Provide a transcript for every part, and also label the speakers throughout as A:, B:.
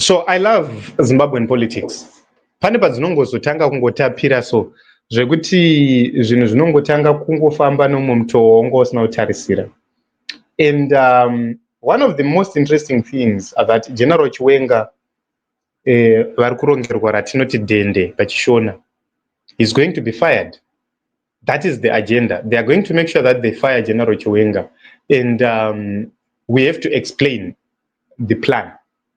A: So I love Zimbabwean politics. Pane padzinongozotanga kungotapira so zvekuti zvinhu zvinongotanga kungofamba nomumutoo wanga usina kutarisira. And one of the most interesting things that General Chiwenga vari kurongerwa ratinoti dende pachishona is going to be fired. That is the agenda. They are going to make sure that they fire General Chiwenga. And we have to explain the plan.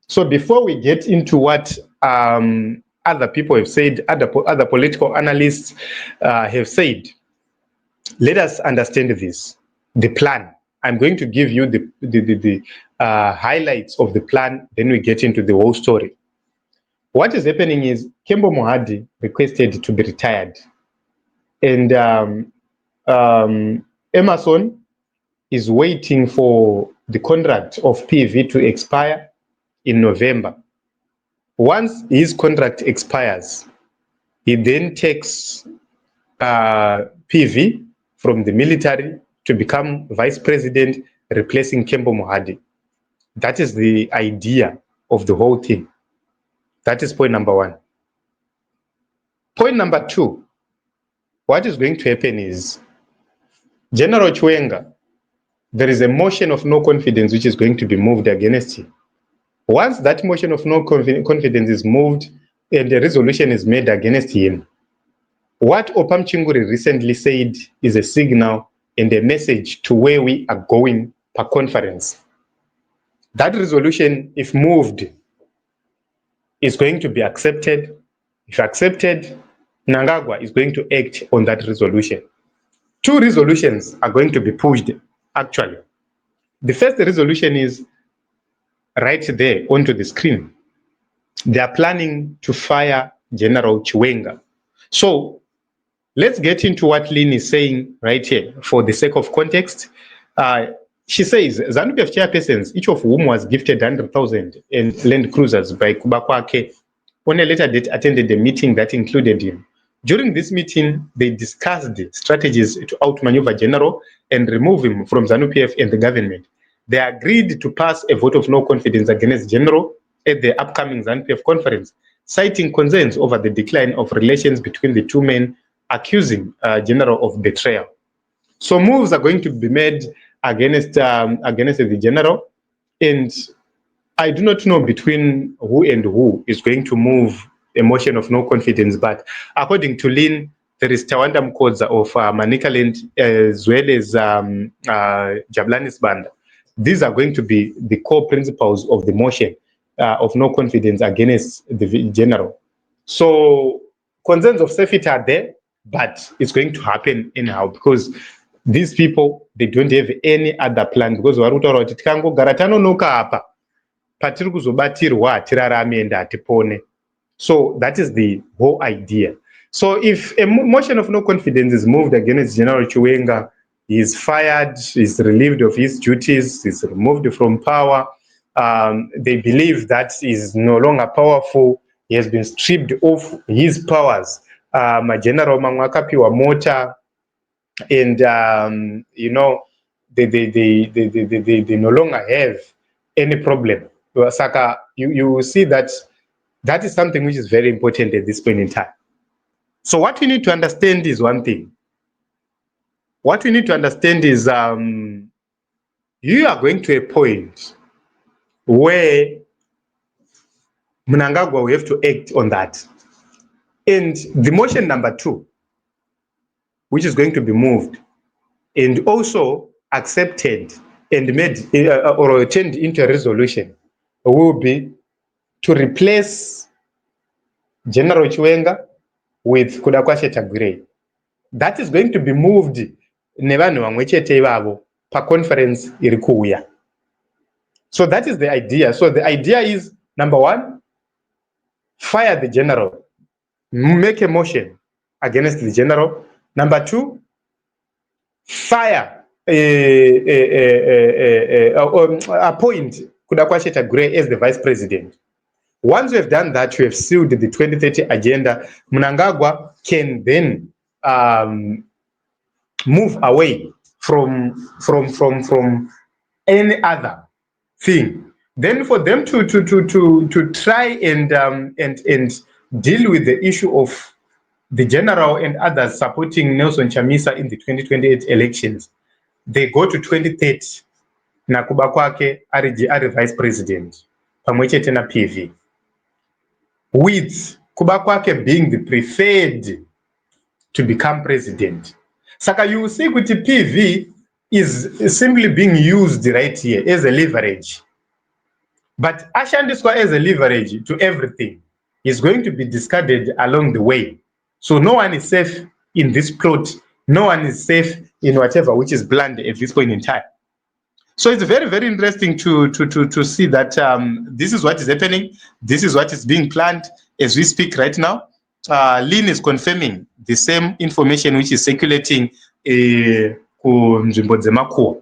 A: So before we get into what other people have said, other political analysts have said, let us understand this, the plan. I'm going to give you the highlights of the plan, then we get into the whole story. What is happening is Kembo Mohadi requested to be retired. And Emerson is waiting for the contract of PV to expire in November. Once his contract expires, he then takes PV from the military to become vice president, replacing Kembo Mohadi. That is the idea of the whole thing. That is point number one. Point number two, what is going to happen is General Chiwenga, there is a motion of no confidence which is going to be moved against him. Once that motion of no confidence is moved and a resolution is made against him, what Opam Chinguri recently said is a signal and a message to where we are going per conference. That resolution, if moved, is going to be accepted. If accepted, Mnangagwa is going to act on that resolution. Two resolutions are going to be pushed, actually. The first resolution is right there onto the screen. They are planning to fire General Chiwenga. So let's get into what Lynn is saying right here for the sake of context. She says, ZANU-PF chairpersons, each of whom was gifted 100,000 and Land Cruisers by Kubakwake, on a later date attended a meeting that included him. During this meeting, they discussed strategies to outmaneuver General and remove him from ZANU-PF and the government. They agreed to pass a vote of no confidence against General at the upcoming ZANU-PF conference, citing concerns over the decline of relations between the two men, accusing General of betrayal. So moves are going to be made against the General, and I do not know between who and who is going to move a motion of no confidence, but according to Lynn, there is Tawanda Mkodza of Manicaland as well as Jabulanis Banda. These are going to be the core principles of the motion of no confidence against the General. So concerns of safety are there, but it's going to happen anyhow because these people, they don't have any other plan, because varutaura kuti tikangogara tanonoka apa patiri kuzobatirwa tirarame ende atipone. So that is the whole idea. So if a motion of no confidence is moved against General Chiwenga, he is fired, he is relieved of his duties, he is removed from power. They believe that he is no longer powerful. He has been stripped of his powers. General Mangwakapiwa Mota, and you know, they no longer have any problem. Saka, you see that that is something which is very important at this point in time. So what we need to understand is one thing. What we need to understand is you are going to a point where Mnangagwa will have to act on that. And the motion number 2, which is going to be moved and also accepted and made or turned into a resolution, will be to replace General Chiwenga with Kudakwashe Tagwire. That is going to be moved nevanhu vamwe chete ivavo paconference iri kuuya. So that is the idea. So the idea is, number 1, fire the general, make a motion against the general. Number 2, fire, appoint Kudakwashe Tagwire as the vice president. Once we have done that, we have sealed the 2030 agenda. Mnangagwa can then move away from any other thing Then for them to try and deal with the issue of the general and others supporting Nelson Chamisa in the 2028 elections, they go to 2030 nakuba kwake ari vice president pamwechete na PV, with kuba kwake being the preferred to become president. Saka you see kuti PV is simply being used right here as a leverage. But ashandiswa as a leverage to everything is going to be discarded along the way. So no one is safe in this plot. No one is safe in whatever which is planned at this point in time. So it's very, very interesting to see that this is what is happening. This is what is being planned as we speak right now. Lynn is confirming the same information which is circulating ku nzvimbo dzemakuwa.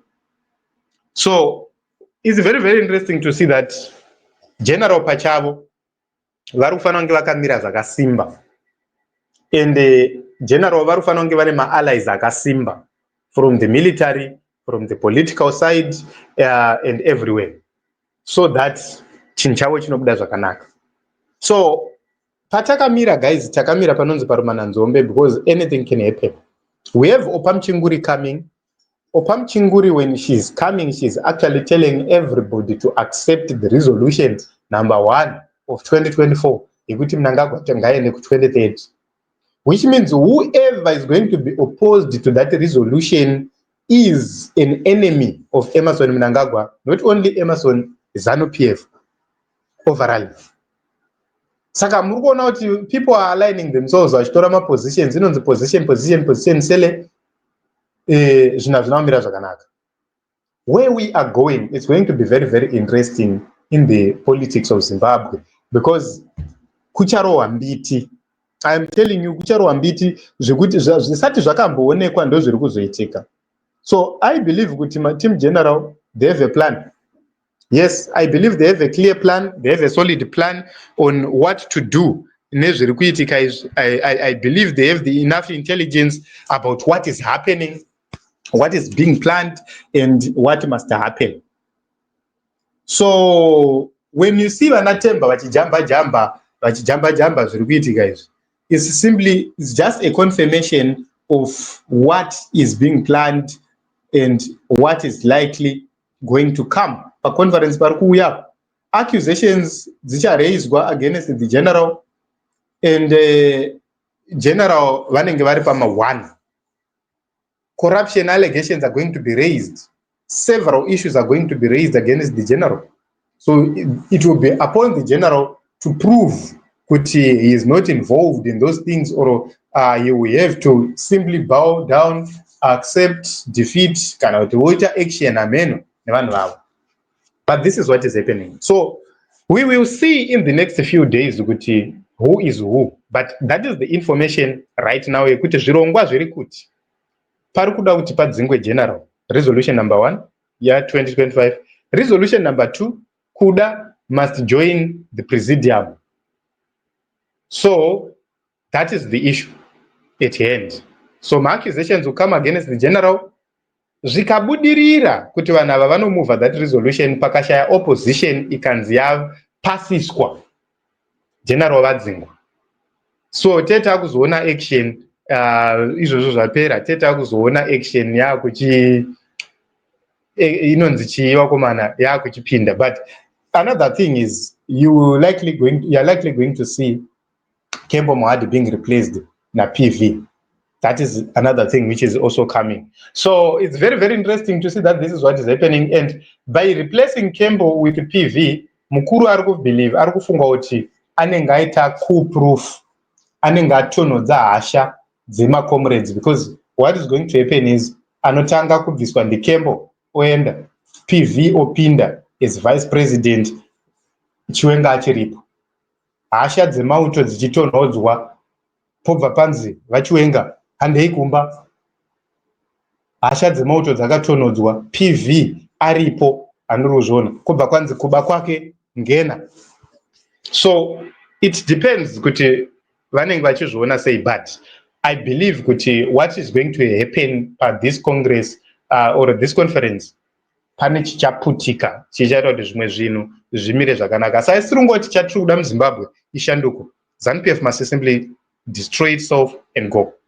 A: So it's very, very interesting to see that General Pachavo vari kufanira kunge vakamira zvakasimba, and general vari kufanira kunge vane ma-allies akasimba from the military, from the political side, and everywhere, so that chinhu chavo chinobuda zvakanaka. So patakamira guys, takamira panonzi parumana nzombe, because anything can happen. We have Opam Chinguri coming. Opam Chinguri, when she's coming, she's actually telling everybody to accept the resolution number 1 of 2024, ikuti Mnangagwa ngaende ku 2030, which means whoever is going to be opposed to that resolution is an enemy of Emmerson Mnangagwa, not only Emmerson, ZANU-PF overall. Saka muri kuona kuti people are aligning themselves vachitora mapositions, inonzi position sele zvinhu zvinomira zvakanaka. Where we are going, it's going to be very, very interesting in the politics of Zimbabwe, because kucharohwa mbiti. I am telling you, kucharohwa mbiti zvekuti zvisati zvakamboonekwa ndo zviri kuzoitika. So I believe kuti my team general, they have a plan. Yes, I believe they have a clear plan. They have a solid plan on what to do. I believe they have enough intelligence about what is happening, what is being planned, and what must happen. So when you see Vanatemba vachijamba zviri kuitika guys, it's just a confirmation of what is being planned and what is likely going to come. A conference pari kuuya, accusations dzicharaiswa against the general, and general vanenge vari pama 1. Corruption allegations are going to be raised. Several issues are going to be raised against the general. So it will be upon the general to prove that he is not involved in those things, or he will have to simply bow down, accept defeat, cannot water action, amen. But this is what is happening. So we will see in the next few days who is who. But that is the information right now. Kuti zvirongwa zviri kuti pari kuda kuti padzingwe general resolution number 1 ya 2025, resolution number 2 kuda must join the presidium. So that is the issue at hand. So my accusations will come against the general. Zvikabudirira kuti vanhu ava vanomova that resolution, pakashaya opposition ikanzi yapasiswa, general vadzingwa. So teta kuzoona action izvozvo zvapera, teta kuzoona action yakuchi inonzi chiiwa komana yakuchipinda. But another thing is you are likely going to see Kembo Mohadi being replaced na PV. That is another thing which is also coming. So it's very, very interesting to see that this is what is happening. And by replacing Kembo with PV, Mukuru ari kufunga kuti anenge aita coup proof, anenge atonhodza hasha dzema comrades, because what is going to happen is anotanga kubviswa ndiKembo oenda, PV opinda as vice president, Chiwenga achiripo. Hasha dzemauto dzichitonhodzwa, pobva panzi vachiwenga handei kumba. Hasha dzemauto dzakatonhodzwa, PV aripo anorozvona, kubva kwanzi kuba kwake ngena. So it depends kuti vanenge vachizviona sei, but I believe kuti what is going to happen at this congress or this conference pane chichaputika chichaita kuti zvimwe zvinhu zvimire zvakanaka. Asi haisiri kungoti chatiri kuda muZimbabwe ishanduko. ZANU-PF must simply destroy itself and go.